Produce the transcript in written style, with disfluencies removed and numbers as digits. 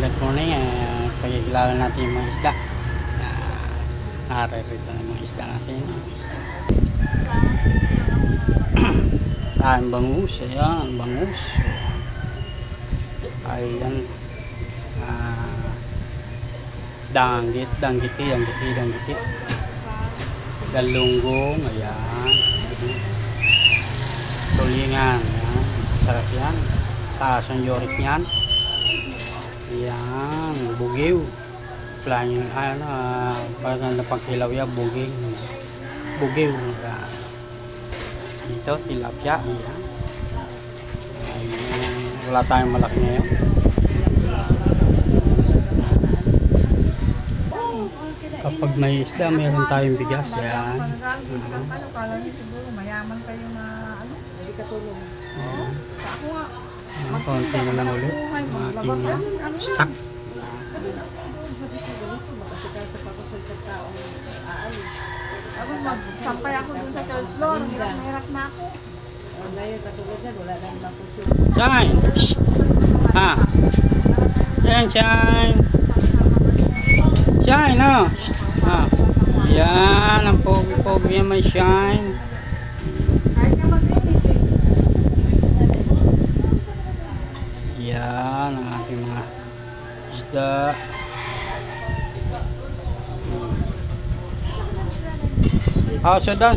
good morning. Pagkikilala natin yung mga isda. Naririto na yung mga isda natin. Ang bangus. Ayan, bangus. Ayan. Danggiti. Galunggong. Ayan. Tulingan. Ayan. Sarap yan. Taas ang yorik niyan. Ayan. Bugiw. Planning, parang napagkilaw yan. Bugiw. Ayan. Dito, tilapia. Ayan. Ayan. Wala tayong malaki ngayon. Kapag may isda, meron tayong bigas. Yan. Kala niyo siguro mayaman kayo na hindi katulong. Ako nga. Konti na lang ulit. Ating stock. Makasikasa pa ako sa isang taong aalis. Ako magsampay ako dun sa third floor. Hirap na ako. Ngayon katulog yan, wala na naman puso. Shine! Ayan, shine! Shine, oh! Yan, ang pogi-pogi yan may shine. Kahit nga mag-inis eh. Yan, ang ating mga isda. Oh, sudan.